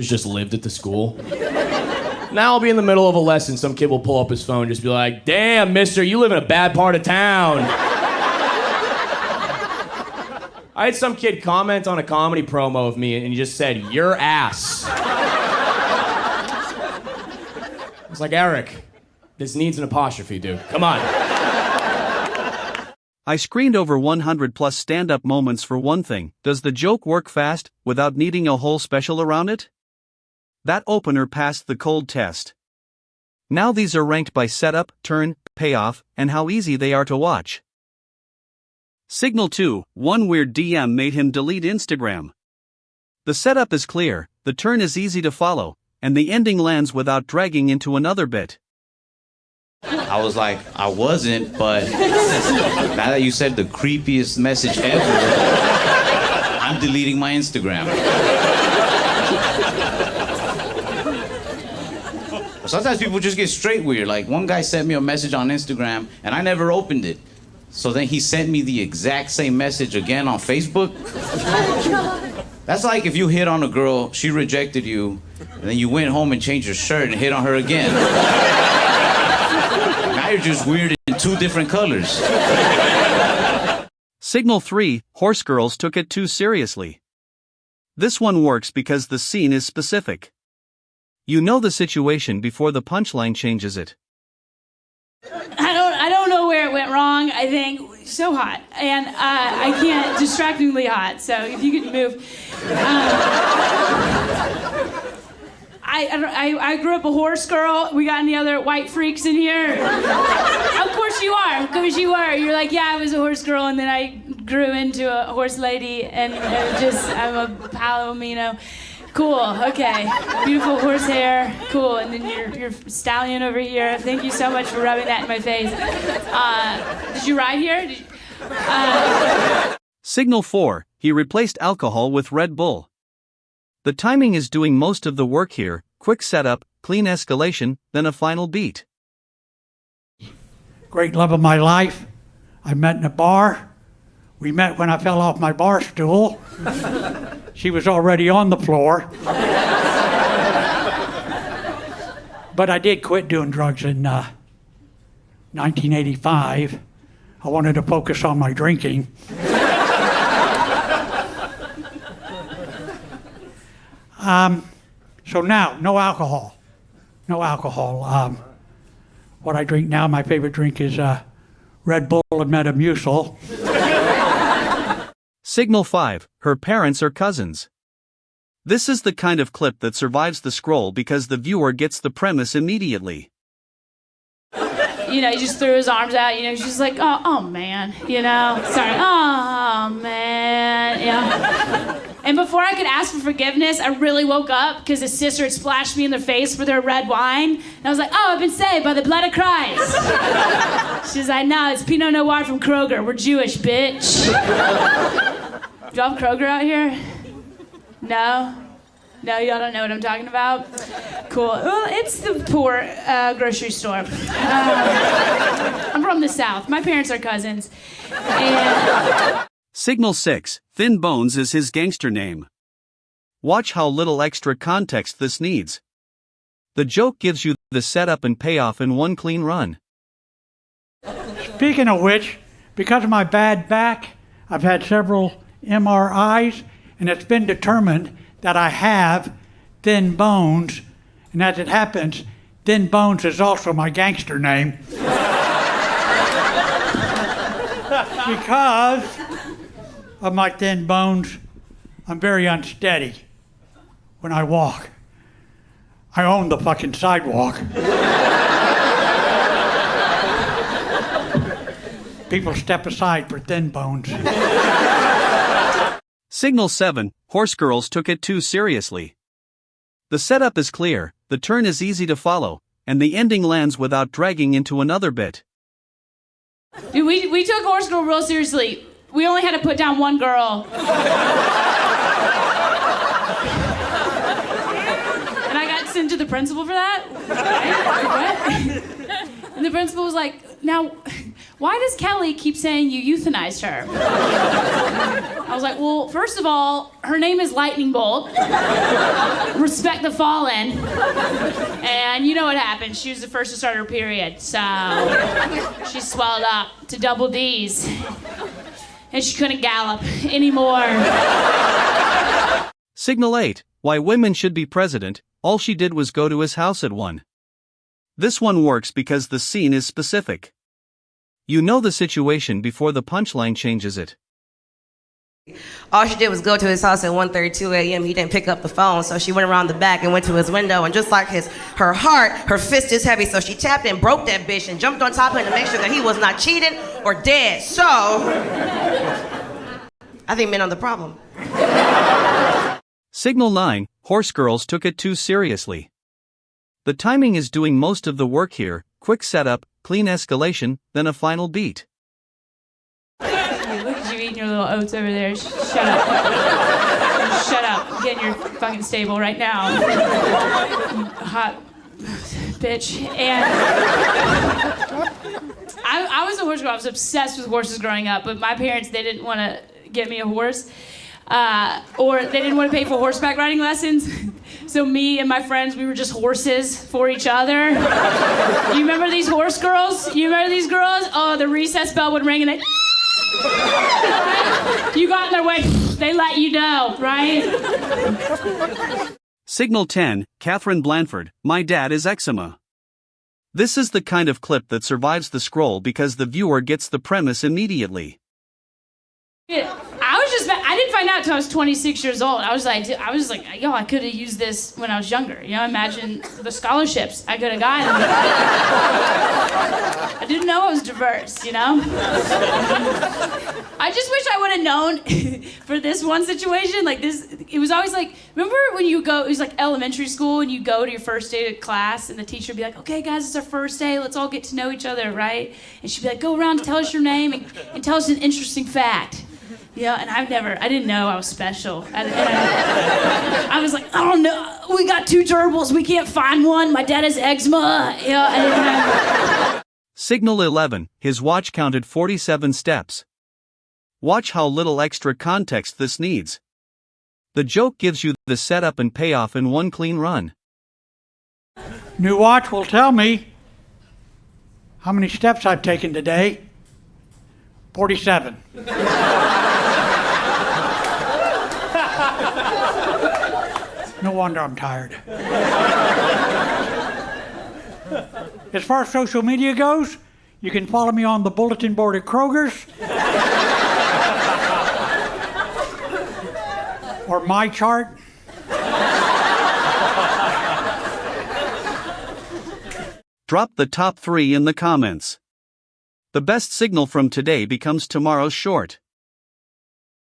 just lived at the school. Now I'll be in the middle of a lesson, some kid will pull up his phone and just be like, damn, mister, you live in a bad part of town. I had some kid comment on a comedy promo of me and he just said, your ass. I was like, Eric, this needs an apostrophe, dude. Come on. I screened over 100 plus stand-up moments for one thing. Does the joke work fast, without needing a whole special around it? That opener passed the cold test. Now these are ranked by setup, turn, payoff, and how easy they are to watch. Signal 2, one weird DM made him delete Instagram. The setup is clear, the turn is easy to follow, and the ending lands without dragging into another bit. I was like, I wasn't, but now that you said the creepiest message ever, I'm deleting my Instagram. Sometimes people just get straight weird. Like, one guy sent me a message on Instagram, and I never opened it. So then he sent me the exact same message again on Facebook. That's like if you hit on a girl, she rejected you, and then you went home and changed your shirt and hit on her again. Now you're just weird in two different colors. Signal 3, horse girls took it too seriously. This one works because the scene is specific. You know the situation before the punchline changes it. I don't know where it went wrong. I think so hot, and I can't, distractingly hot. So if you could move. I grew up a horse girl. We got any other white freaks in here? Of course you are. Of course you are. You're like, yeah, I was a horse girl, and then I grew into a horse lady, and I'm a palomino. Cool, okay. Beautiful horse hair, cool. And then your stallion over here. Thank you so much for rubbing that in my face. Did you ride here? Signal 4, he replaced alcohol with Red Bull. The timing is doing most of the work here, quick setup, clean escalation, then a final beat. Great love of my life. I met in a bar. We met when I fell off my bar stool. She was already on the floor. But I did quit doing drugs in 1985. I wanted to focus on my drinking. So now, no alcohol. No alcohol. What I drink now, my favorite drink is Red Bull and Metamucil. Signal 5, her parents are cousins. This is the kind of clip that survives the scroll because the viewer gets the premise immediately. You know, he just threw his arms out, she's like, oh man, sorry, oh man, And before I could ask for forgiveness, I really woke up because his sister had splashed me in the face with her red wine. And I was like, oh, I've been saved by the blood of Christ. She's like, no, it's Pinot Noir from Kroger. We're Jewish, bitch. Do y'all have Kroger out here? No? No, y'all don't know what I'm talking about? Cool. Well, it's the poor grocery store. I'm from the South. My parents are cousins. And... Signal 6, Thin Bones is his gangster name. Watch how little extra context this needs. The joke gives you the setup and payoff in one clean run. Speaking of which, because of my bad back, I've had several MRIs, and it's been determined that I have thin bones, and as it happens, Thin Bones is also my gangster name. Because of my thin bones, I'm very unsteady when I walk. I own the fucking sidewalk. People step aside for thin bones. Signal 7, horse girls took it too seriously. The setup is clear, the turn is easy to follow, and the ending lands without dragging into another bit. Dude, we took horse girl real seriously. We only had to put down one girl. And I got sent to the principal for that. What? And the principal was like, now, why does Kelly keep saying you euthanized her? I was like, well, first of all, her name is Lightning Bolt. Respect the fallen. And you know what happened. She was the first to start her period, so she swelled up to double D's. And she couldn't gallop anymore. Signal 8, why women should be president. All she did was go to his house at 1. This one works because the scene is specific. You know the situation before the punchline changes it. All she did was go to his house at 1:32 a.m. He didn't pick up the phone, so she went around the back and went to his window, and just like her heart, her fist is heavy, so she tapped and broke that bitch and jumped on top of him to make sure that he was not cheating or dead. So, I think men are the problem. Signal 9, horse girls took it too seriously. The timing is doing most of the work here, quick setup, clean escalation, then a final beat. Look at you eating your little oats over there. Shut up. Shut up. Get in your fucking stable right now. Hot bitch. And I was a horse girl. I was obsessed with horses growing up, but my parents, they didn't want to get me a horse. Or they didn't want to pay for horseback riding lessons. So me and my friends, we were just horses for each other. You remember these horse girls? You remember these girls? Oh, the recess bell would ring and they... You got in their way, they let you know, right? Signal 10, Catherine Blanford, my dad is eczema. This is the kind of clip that survives the scroll because the viewer gets the premise immediately. I didn't find out until I was 26 years old. I was like, yo, I could have used this when I was younger. You know, imagine the scholarships I could have gotten. I didn't know I was diverse, you know? I just wish I would have known for this one situation, like this, it was always like, remember when you go, it was like elementary school and you go to your first day of class and the teacher would be like, okay guys, it's our first day, let's all get to know each other, right? And she'd be like, go around and tell us your name and tell us an interesting fact. Yeah, and I didn't know I was special. I was like, I don't know, we got 2 gerbils, we can't find one, my dad has eczema. Yeah, I didn't know. Signal 11, his watch counted 47 steps. Watch how little extra context this needs. The joke gives you the setup and payoff in one clean run. New watch will tell me how many steps I've taken today. 47. No wonder I'm tired. As far as social media goes, you can follow me on the bulletin board at Kroger's or my chart. Drop the top 3 in the comments. The best signal from today becomes tomorrow's short.